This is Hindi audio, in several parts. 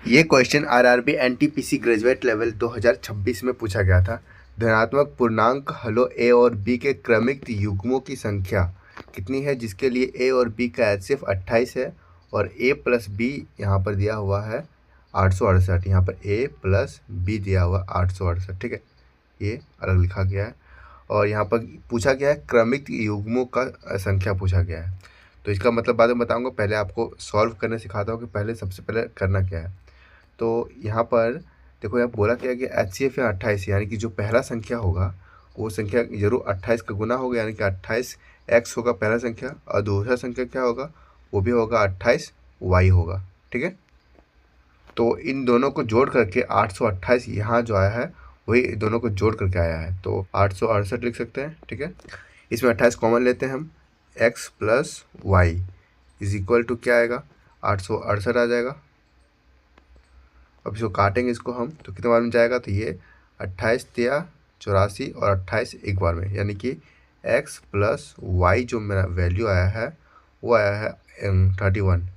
ये question RRB NTPC graduate level 2026 में पूछा गया था। धनात्मक पूर्णांक हलों ए और बी के क्रमिक युग्मों की संख्या कितनी है, जिसके लिए ए और बी का एचसीएफ 28 है और ए प्लस बी यहाँ पर दिया हुआ है 868। यहाँ पर ए प्लस बी दिया हुआ 868, ठीक है, ये अलग लिखा गया है। और यहाँ पर पूछा गया है क्रमिक युग्मों का संख्या पूछा गया है। तो इसका मतलब बाद में बताऊँगा, पहले आपको सॉल्व करने सिखाता हूँ कि पहले सबसे पहले करना क्या है। तो यहाँ पर देखो, यहाँ बोला क्या कि एचसीएफ या 28, यानी कि जो पहला संख्या होगा वो संख्या जरूर 28 का गुना होगा, यानी कि 28 एक्स होगा पहला संख्या, और दूसरा संख्या क्या होगा, वो भी होगा 28 वाई होगा, ठीक है। तो इन दोनों को जोड़ करके 828 यहाँ जो आया है वही दोनों को जोड़ करके आया है, तो 868 लिख सकते हैं, ठीक है। इसमें 28 कॉमन लेते हैं हम, x plus y is equal to क्या आएगा, 868 आ जाएगा। अब इसको काटेंगे इसको हम, तो कितने बार में जाएगा, तो ये 28 तिया 84 और 28 एक बार में, यानी कि x प्लस वाई जो मेरा वैल्यू आया है वो आया है 31।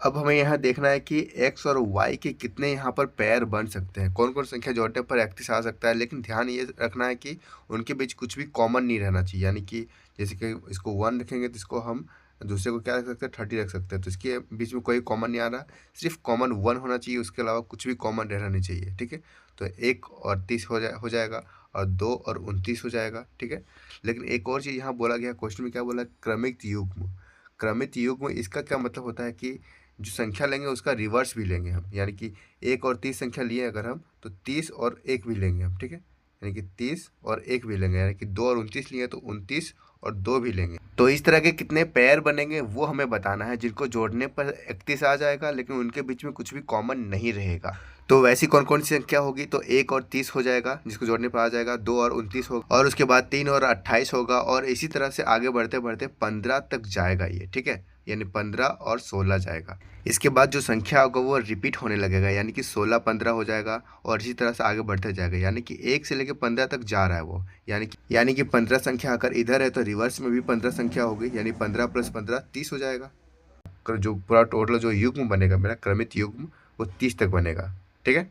अब हमें यहाँ देखना है कि x और y के कितने यहाँ पर पेयर बन सकते हैं, कौन कौन संख्या जोड़ने पर 31 आ सकता है। लेकिन ध्यान ये रखना है कि उनके बीच कुछ भी कॉमन नहीं रहना चाहिए, यानी कि जैसे कि इसको 1 रखेंगे तो इसको हम दूसरे को क्या रख सकते हैं, 30 रख सकते हैं। तो इसके बीच में कोई कॉमन नहीं आ रहा, सिर्फ कॉमन 1 होना चाहिए, उसके अलावा कुछ भी कॉमन रहना नहीं चाहिए, ठीक है। तो 1 और 30 हो जाएगा, और 2 और 29 हो जाएगा, ठीक है। लेकिन एक और चीज़ यहाँ बोला गया, क्वेश्चन में क्या बोला, क्रमिक युग्म। क्रमिक युग्म इसका क्या मतलब होता है कि जो संख्या लेंगे उसका रिवर्स भी लेंगे हम, यानी कि 1 और 30 संख्या लिए अगर हम, तो 30 और 1 भी लेंगे हम, ठीक है। यानी कि 30 और 1 भी लेंगे, यानी कि 2 और 29 लिए तो 29 और 2 भी लेंगे। तो इस तरह के कितने पेयर बनेंगे वो हमें बताना है, जिनको जोड़ने पर 31 आ जाएगा, लेकिन उनके बीच में कुछ भी कॉमन नहीं रहेगा। तो वैसी कौन कौन सी संख्या होगी, तो 1 और 30 हो जाएगा जिसको जोड़ने पर आ जाएगा, 2 और 29 होगा, और उसके बाद 3 और 28 होगा, और इसी तरह से आगे बढ़ते बढ़ते 15 तक जाएगा ये, ठीक है। यानी 15 और 16 जाएगा। इसके बाद जो संख्या होगा वो रिपीट होने लगेगा, यानी कि 16 15 हो जाएगा, और इसी तरह से आगे बढ़ते जाएगा, यानी कि 1 से लेकर 15 तक जा रहा है वो। यानी कि 15 संख्या अगर इधर है तो रिवर्स में भी 15 संख्या होगी, यानी 15 + 15 30 हो जाएगा। जो पूरा टोटल जो युग्म बनेगा मेरा क्रमित युग्म, वो 30 तक बनेगा, ठीक है।